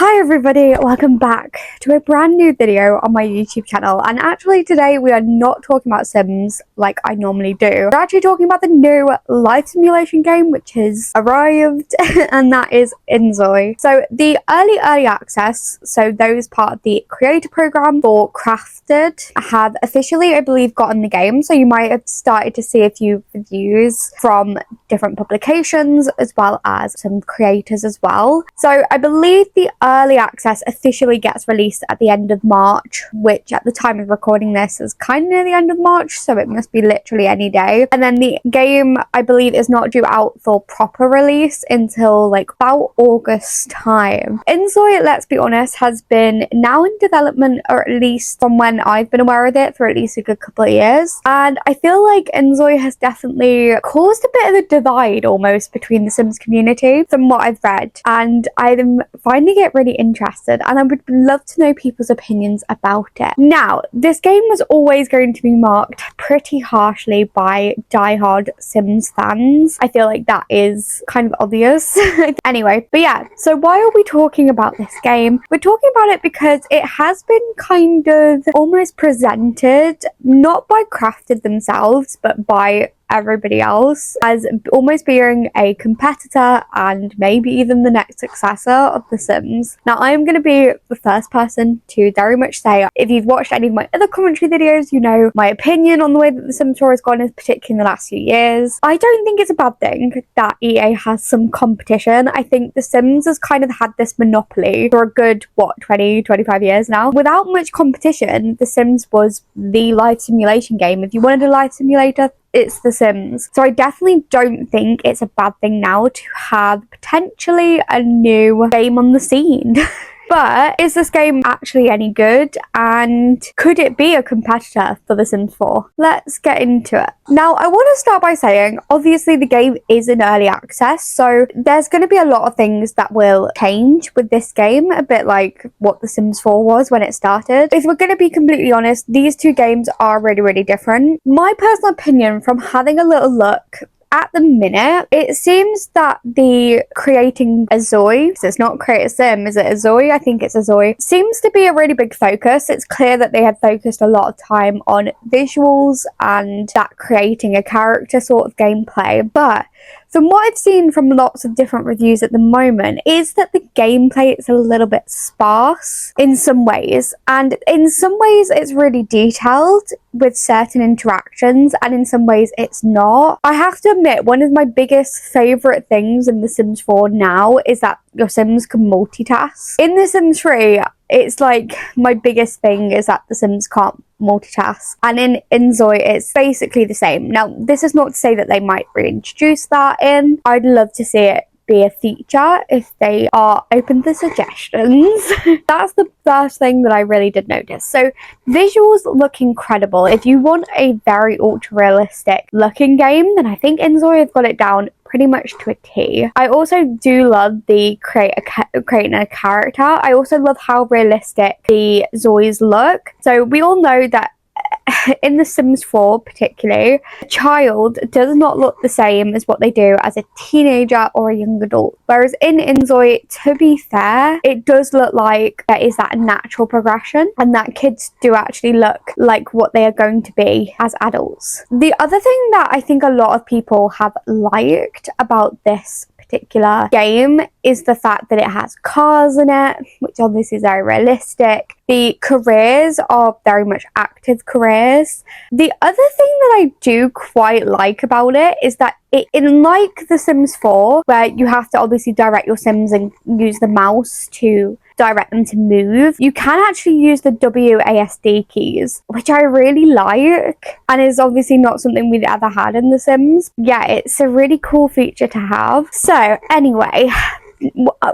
Hi everybody, welcome back to a brand new video on my YouTube channel, and actually today we are not talking about Sims like I normally do. We're actually talking about the new life simulation game which has arrived and that is InZOI. So the early access, so those part of the creator program for Crafted have officially, I believe, gotten the game, so you might have started to see a few reviews from different publications as well as some creators as well. So I believe the early access officially gets released at the end of March, which at the time of recording this is kind of near the end of March, so it must be literally any day. And then the game, I believe, is not due out for proper release until like about August time. InZOI, let's be honest, has been now in development, or at least from when I've been aware of it, for at least a good couple of years. And I feel like InZOI has definitely caused a bit of a divide almost between the Sims community from what I've read, and I'm finding it really interested, and I would love to know people's opinions about it. Now, this game was always going to be marked pretty harshly by diehard Sims fans. I feel like that is kind of obvious. Anyway, but yeah, so why are we talking about this game? We're talking about it because it has been kind of almost presented, not by Crafted themselves, but by everybody else, as almost being a competitor and maybe even the next successor of The Sims. Now, I am going to be the first person to very much say, if you've watched any of my other commentary videos, you know my opinion on the way that The Sims 4 has gone, particularly in the last few years. I don't think it's a bad thing that EA has some competition. I think The Sims has kind of had this monopoly for a good, 20-25 years now. Without much competition, The Sims was the life simulation game. If you wanted a life simulator, it's The Sims. So I definitely don't think it's a bad thing now to have potentially a new game on the scene. But is this game actually any good, and could it be a competitor for The Sims 4? Let's get into it. Now, I want to start by saying, obviously the game is in early access, so there's going to be a lot of things that will change with this game, a bit like what The Sims 4 was when it started. If we're going to be completely honest, these two games are really, really different. My personal opinion from having a little look at the minute, it seems that the creating a ZOI, so it's not create a sim, is it a ZOI? I think it's a ZOI, seems to be a really big focus. It's clear that they have focused a lot of time on visuals and that creating a character sort of gameplay. But from what I've seen from lots of different reviews at the moment, is that the gameplay is a little bit sparse in some ways, and in some ways it's really detailed with certain interactions, and in some ways it's not. I have to admit, one of my biggest favourite things in The Sims 4 now is that your Sims can multitask. In The Sims 3, it's like my biggest thing is that The Sims can't multitask, and in InZOI it's basically the same. Now, this is not to say that they might reintroduce that in. I'd love to see it be a feature if they are open to suggestions. That's the first thing that I really did notice. So visuals look incredible. If you want a very ultra realistic looking game, then I think InZOI have got it down pretty much to a T. I also do love the creating a character. I also love how realistic the ZOIs look. So we all know that in The Sims 4 particularly, a child does not look the same as what they do as a teenager or a young adult. Whereas in InZOI, to be fair, it does look like there is that natural progression, and that kids do actually look like what they are going to be as adults. The other thing that I think a lot of people have liked about this particular game is the fact that it has cars in it, which obviously is very realistic. The careers are very much active careers. The other thing that I do quite like about it is that in like The Sims 4, where you have to obviously direct your Sims and use the mouse to direct them to move, you can actually use the WASD keys, which I really like, and is obviously not something we've ever had in The Sims. Yeah, it's a really cool feature to have. So anyway,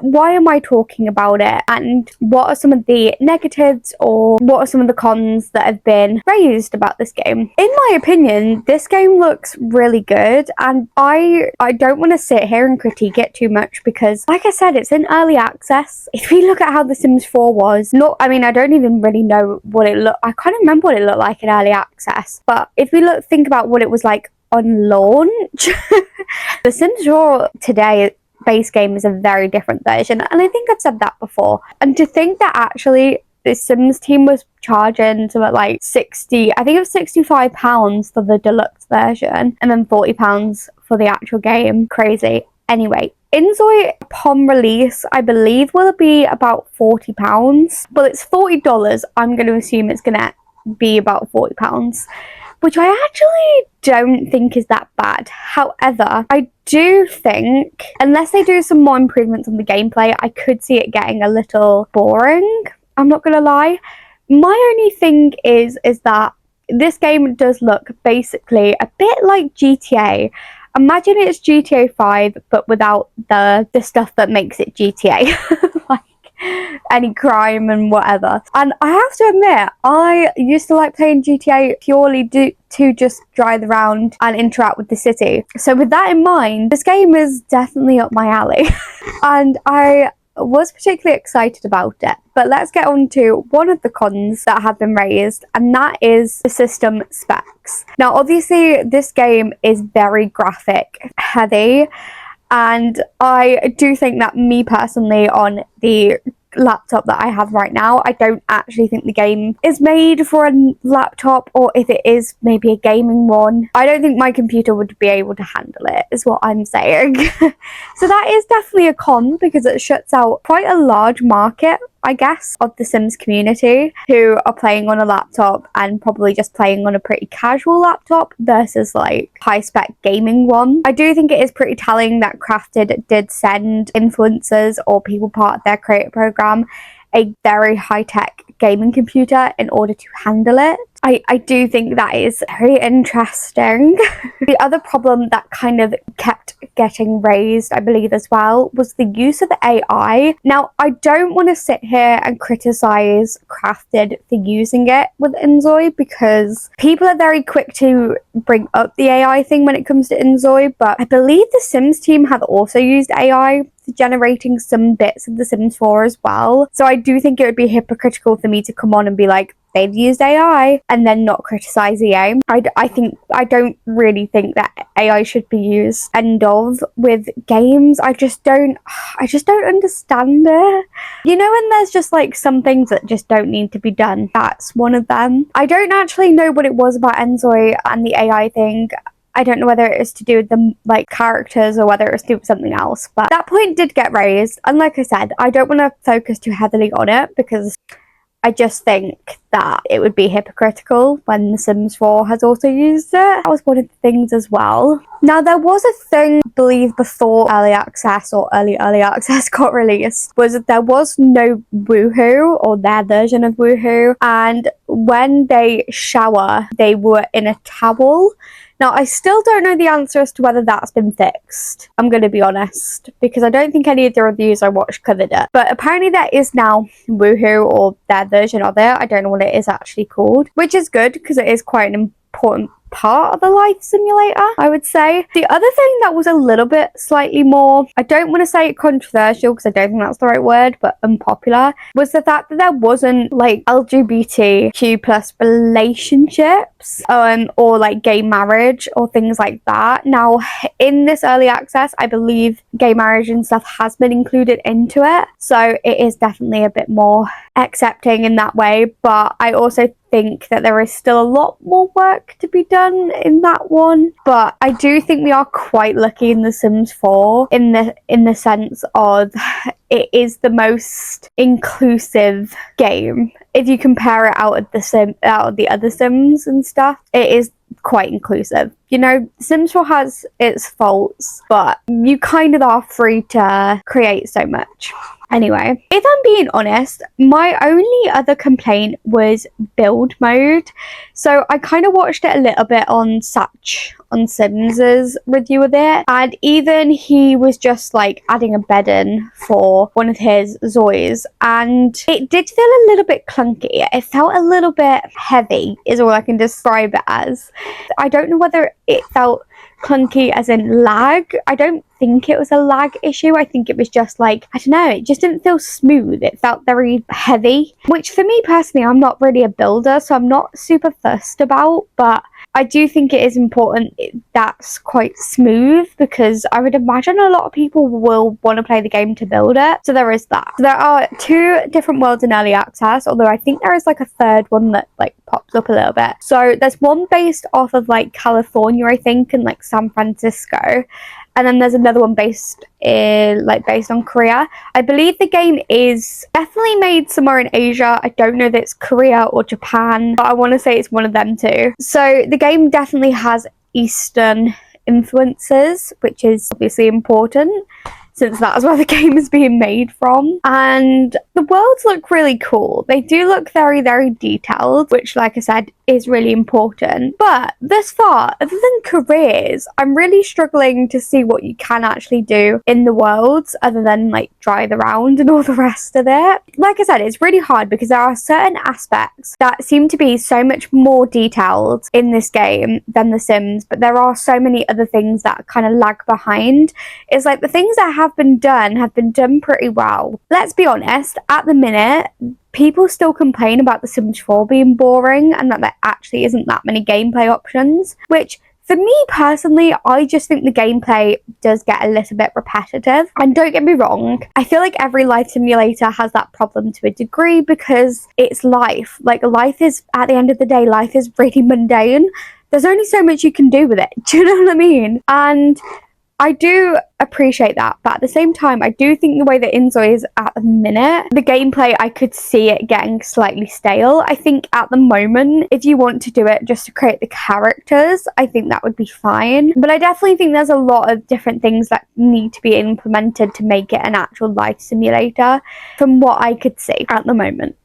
why am I talking about it, and what are some of the negatives or what are some of the cons that have been raised about this game? In my opinion, this game looks really good, and I don't want to sit here and critique it too much because, like I said, it's in early access. If we look at how The Sims 4 was, I don't even really know what it looked. I can't remember what it looked like in early access, but if we think about what it was like on launch, The Sims 4 today base game is a very different version, and I think I've said that before. And to think that actually the Sims team was charging something like 60, I think it was £65 for the deluxe version, and then £40 for the actual game. Crazy. Anyway, InZOI upon release, I believe, will be about £40. Well, it's $40. I'm going to assume it's going to be about £40, which I actually don't think is that bad. However, I do think, unless they do some more improvements on the gameplay, I could see it getting a little boring. I'm not gonna lie. My only thing is that this game does look basically a bit like GTA. Imagine it's GTA 5, but without the stuff that makes it GTA. Like any crime and whatever. And I have to admit, I used to like playing GTA purely to just drive around and interact with the city. So with that in mind, this game is definitely up my alley. And I was particularly excited about it. But let's get on to one of the cons that have been raised, and that is the system specs. Now, obviously, this game is very graphic heavy, and I do think that me personally, on the laptop that I have right now, I don't actually think the game is made for a laptop, or if it is, maybe a gaming one. I don't think my computer would be able to handle it, is what I'm saying. So that is definitely a con, because it shuts out quite a large market, I guess, of the Sims community who are playing on a laptop and probably just playing on a pretty casual laptop versus like high spec gaming one. I do think it is pretty telling that Crafted did send influencers or people part of their creator program a very high-tech gaming computer in order to handle it. I do think that is very interesting. The other problem that kind of kept getting raised, I believe as well, was the use of AI. Now, I don't want to sit here and criticize Crafted for using it with InZOI, because people are very quick to bring up the AI thing when it comes to InZOI, but I believe the Sims team have also used AI for generating some bits of The Sims 4 as well. So I do think it would be hypocritical for me to come on and be like, they've used AI and then not criticize EA. I don't really think that AI should be used end of with games. I just don't understand it. You know, when there's just like some things that just don't need to be done, that's one of them. I don't actually know what it was about InZOI and the AI thing. I don't know whether it is to do with the like characters or whether it's to do with something else, but that point did get raised. And like I said, I don't want to focus too heavily on it, because I just think that it would be hypocritical when The Sims 4 has also used it. That was one of the things as well. Now, there was a thing, I believe, before early access or early access got released, was that there was no Woohoo, or their version of Woohoo, and when they shower, they were in a towel. Now, I still don't know the answer as to whether that's been fixed. I'm going to be honest, because I don't think any of the reviews I watched covered it. But apparently there is now Woohoo, or their version of it. I don't know what it is actually called, which is good, because it is quite an important part of a life simulator, I would say. The other thing that was a little bit slightly more, I don't want to say controversial, because I don't think that's the right word, but unpopular, was the fact that there wasn't like LGBTQ plus relationships, or like gay marriage or things like that. Now, in this early access, I believe gay marriage and stuff has been included into it, so it is definitely a bit more accepting in that way. But I also think that there is still a lot more work to be done in that one. But I do think we are quite lucky in The Sims 4 in the sense of it is the most inclusive game. If you compare it out of the other Sims and stuff, it is quite inclusive. You know, Sims 4 has its faults, but you kind of are free to create so much. Anyway, if I'm being honest, my only other complaint was build mode. So I kind of watched it a little bit on Satch, on Sims's review of it, and even he was just like adding a bed in for one of his Zois, and it did feel a little bit clunky. It felt a little bit heavy, is all I can describe it as. I don't know whether it felt clunky as in lag. I don't think it was a lag issue. I think it was just like, I don't know, it just didn't feel smooth. It felt very heavy, which for me personally, I'm not really a builder, so I'm not super fussed about, but I do think it is important that's quite smooth, because I would imagine a lot of people will want to play the game to build it. So there is that. So there are 2 different worlds in early access, although I think there is like a third one that like pops up a little bit. So there's one based off of like California, I think, and like San Francisco. And then there's another one based on Korea. I believe the game is definitely made somewhere in Asia. I don't know that it's Korea or Japan, but I want to say it's one of them too. So the game definitely has Eastern influences, which is obviously important, since that is where the game is being made from. And the worlds look really cool. They do look very, very detailed, which, like I said, is really important. But thus far, other than careers, I'm really struggling to see what you can actually do in the worlds other than like drive around and all the rest of it. Like I said, it's really hard because there are certain aspects that seem to be so much more detailed in this game than The Sims, but there are so many other things that kind of lag behind. It's like the things that have been done pretty well. Let's be honest, at the minute, people still complain about The Sims 4 being boring and that there actually isn't that many gameplay options, which for me personally, I just think the gameplay does get a little bit repetitive. And don't get me wrong, I feel like every life simulator has that problem to a degree, because it's life. Like, life is, at the end of the day, life is really mundane. There's only so much you can do with it. Do you know what I mean? And I do appreciate that, but at the same time, I do think the way that InZOI is at the minute, the gameplay, I could see it getting slightly stale. I think at the moment, if you want to do it just to create the characters, I think that would be fine. But I definitely think there's a lot of different things that need to be implemented to make it an actual life simulator, from what I could see at the moment.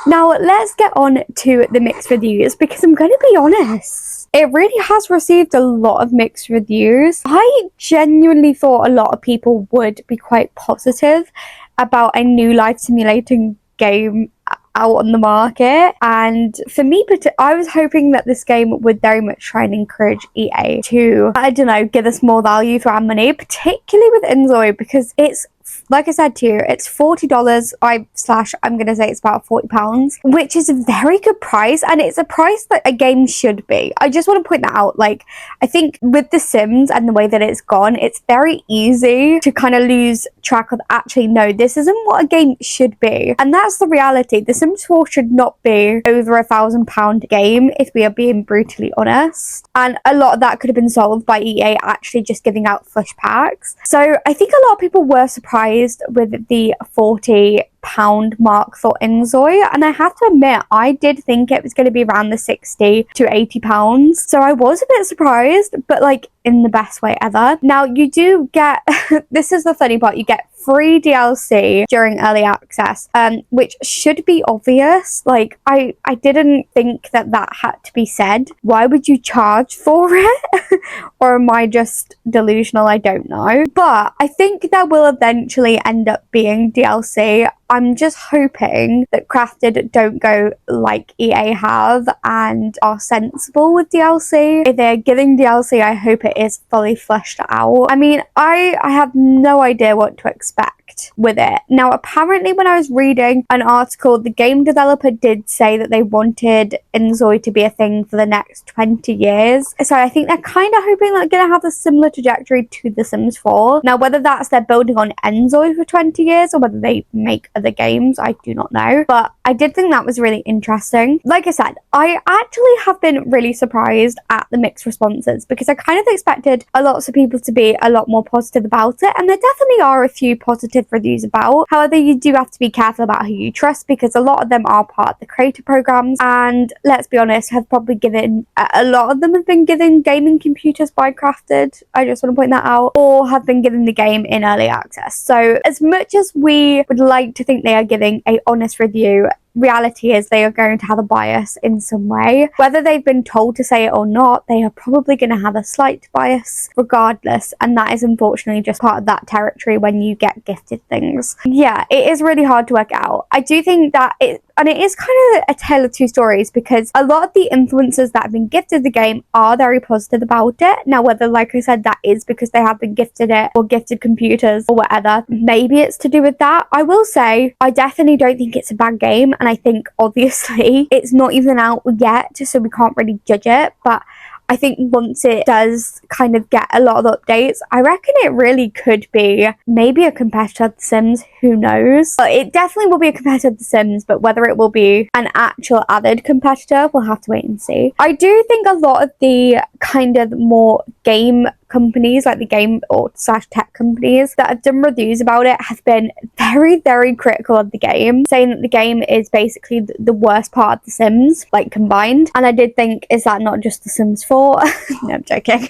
Now, let's get on to the mixed reviews, because I'm going to be honest, it really has received a lot of mixed reviews. I genuinely thought a lot of people would be quite positive about a new life simulating game out on the market, and for me, I was hoping that this game would very much try and encourage EA to, I don't know, give us more value for our money, particularly with InZOI, because it's, like I said to you, it's $40. I'm going to say it's about £40, which is a very good price. And it's a price that a game should be. I just want to point that out. Like, I think with The Sims and the way that it's gone, it's very easy to kind of lose track of, actually, no, this isn't what a game should be. And that's the reality. The Sims 4 should not be over £1,000 game, if we are being brutally honest. And a lot of that could have been solved by EA actually just giving out flush packs. So I think a lot of people were surprised with the £40 mark for InZOI, and I have to admit, I did think it was going to be around the £60 to £80, so I was a bit surprised, but like in the best way ever. Now, you do get this is the funny part, you get free DLC during early access, which should be obvious. Like, I didn't think that had to be said. Why would you charge for it? Or am I just delusional? I don't know, but I think there will eventually end up being DLC. I'm just hoping that Crafted don't go like EA have and are sensible with DLC. If they're giving DLC, I hope it is fully fleshed out. I mean, I have no idea what to expect with it. Now, apparently when I was reading an article, the game developer did say that they wanted InZOI to be a thing for the next 20 years. So I think they're kind of hoping they're going to have a similar trajectory to The Sims 4. Now, whether that's they're building on InZOI for 20 years or whether they make other games, I do not know. But I did think that was really interesting. Like I said, I actually have been really surprised at the mixed responses, because I kind of expected a lot of people to be a lot more positive about it, and there definitely are a few positive reviews about. However, you do have to be careful about who you trust, because a lot of them are part of the creator programs, and let's be honest, have probably given, a lot of them have been given gaming computers by Crafted, I just want to point that out, or have been given the game in early access. So as much as we would like to think they are giving a honest review, reality is they are going to have a bias in some way. Whether they've been told to say it or not, they are probably going to have a slight bias regardless, and that is unfortunately just part of that territory when you get gifted things. Yeah, it is really hard to work out. I do think that it is kind of a tale of two stories, because a lot of the influencers that have been gifted the game are very positive about it. Now, whether, like I said, that is because they have been gifted it or gifted computers or whatever, maybe it's to do with that. I will say, I definitely don't think it's a bad game. and I think obviously it's not even out yet, so we can't really judge it, but I think once it does kind of get a lot of updates, I reckon it really could be maybe a competitor to The Sims, who knows? But it definitely will be a competitor to The Sims, but whether it will be an actual added competitor, we'll have to wait and see. I do think a lot of the kind of more game companies, like the game or slash tech companies that have done reviews about it, have been very, very critical of the game, saying that the game is basically the worst part of The Sims, like combined. And I did think, is that not just The Sims 4? No, I'm joking.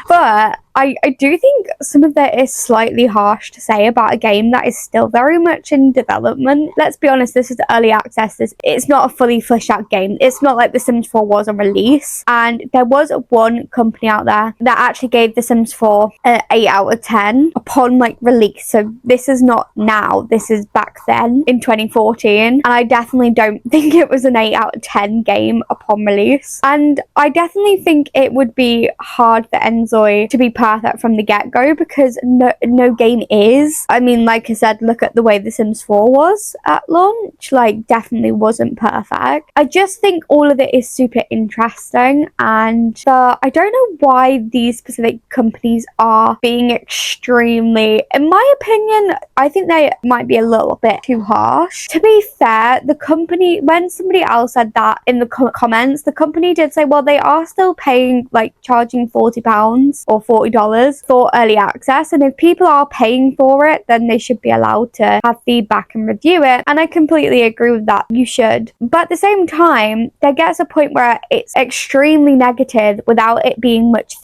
But I do think some of that is slightly harsh to say about a game that is still very much in development. Let's be honest, this is early access. It's not a fully fleshed out game. It's not like The Sims 4 was on release. And there was one company out there that actually gave The Sims 4 an 8 out of 10 upon like release. So this is not now. This is back then in 2014. And I definitely don't think it was an 8 out of 10 game upon release. And I definitely think it would be hard for InZOI to be perfect from the get-go, because no game is. I mean, like I said, look at the way The Sims 4 was at launch. Like, definitely wasn't perfect. I just think all of it is super interesting, and I don't know why these specific companies are being extremely, in my opinion, I think they might be a little bit too harsh. To be fair, the company, when somebody else said that in the comments, the company did say, well, they are still paying, like charging £40 or $40 for early access, and if people are paying for it, then they should be allowed to have feedback and review it. And I completely agree with that. You should. But at the same time, there gets a point where it's extremely negative without it being much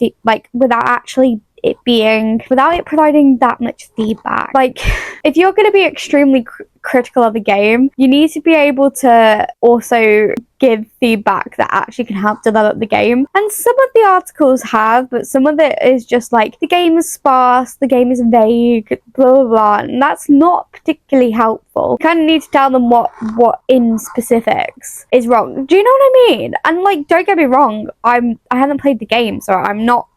without it providing that much feedback. Like, if you're going to be extremely critical of the game, you need to be able to also give feedback that actually can help develop the game. And some of the articles have, but some of it is just like, the game is sparse, the game is vague, blah blah blah, and that's not particularly helpful. You kind of need to tell them what in specifics is wrong. Do you know what I mean? And like, don't get me wrong, I haven't played the game, so I'm not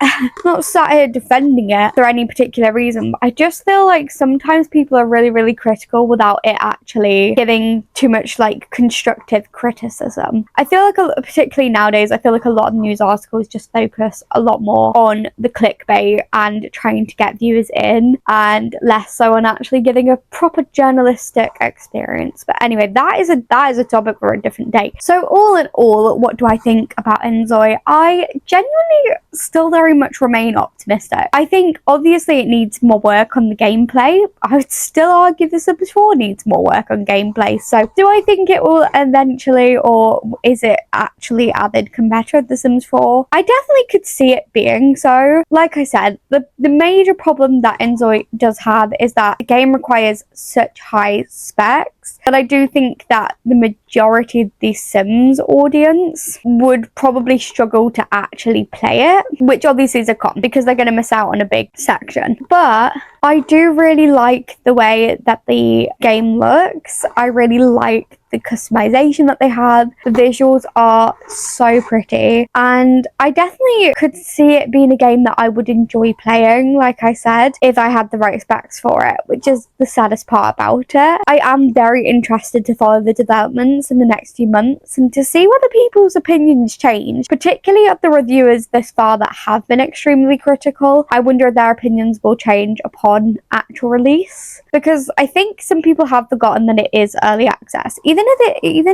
not sat here defending it for any particular reason, but I just feel like sometimes people are really, really critical without it actually giving too much like constructive criticism. I feel like particularly nowadays, I feel like a lot of news articles just focus a lot more on the clickbait and trying to get viewers in, and less so on actually giving a proper journalistic experience. But anyway, that is a topic for a different day. So all in all, what do I think about InZOI? I genuinely still very much remain optimistic. I think obviously it needs more work on the gameplay. I would still argue The Sims 4 needs more work on gameplay. So do I think it will eventually, or is it actually added competitor of The Sims 4? I definitely could see it being so. Like I said, the major problem that InZOI does have is that the game requires such high specs, but I do think that the majority of the Sims audience would probably struggle to actually play it, which obviously is a con because they're going to miss out on a big section. But I do really like the way that the game looks. I really like the customization that they have. The visuals are so pretty, and I definitely could see it being a game that I would enjoy playing, like I said, if I had the right specs for it, which is the saddest part about it. I am very interested to follow the developments in the next few months and to see whether people's opinions change, particularly of the reviewers this far that have been extremely critical. I wonder if their opinions will change upon actual release, because I think some people have forgotten that it is early access. Even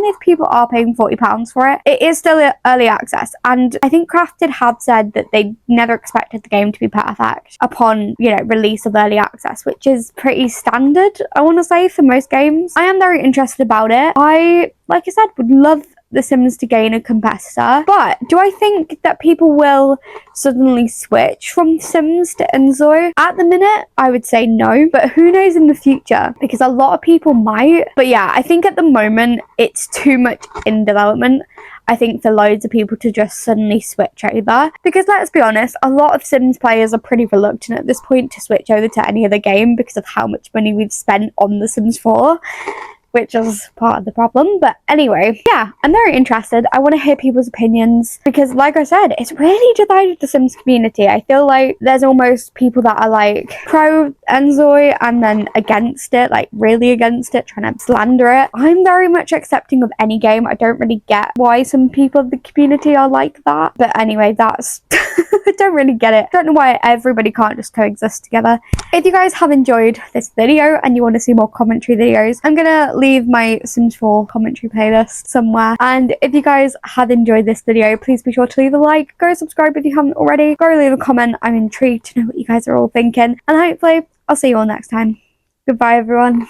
if people are paying £40 for it, it is still early access. And I think Crafted have said that they never expected the game to be perfect upon, release of early access, which is pretty standard, I want to say, for most games. I am very interested about it. Like I said, would love The Sims to gain a competitor, but do I think that people will suddenly switch from Sims to InZOI? At the minute, I would say no, but who knows in the future, because a lot of people might. But yeah, I think at the moment it's too much in development, I think, for loads of people to just suddenly switch over, because let's be honest, a lot of Sims players are pretty reluctant at this point to switch over to any other game because of how much money we've spent on The Sims 4. which is part of the problem. But anyway, yeah, I'm very interested. I want to hear people's opinions because, like I said, it's really divided the Sims community. I feel like there's almost people that are like pro InZOI and then against it, like really against it, trying to slander it. I'm very much accepting of any game. I don't really get why some people of the community are like that. But anyway, that's I don't really get it. Don't know why everybody can't just coexist together. If you guys have enjoyed this video and you want to see more commentary videos, I'm gonna leave my Sims 4 commentary playlist somewhere. And if you guys have enjoyed this video, please be sure to leave a like, go subscribe if you haven't already, go leave a comment. I'm intrigued to know what you guys are all thinking, and hopefully I'll see you all next time. Goodbye everyone.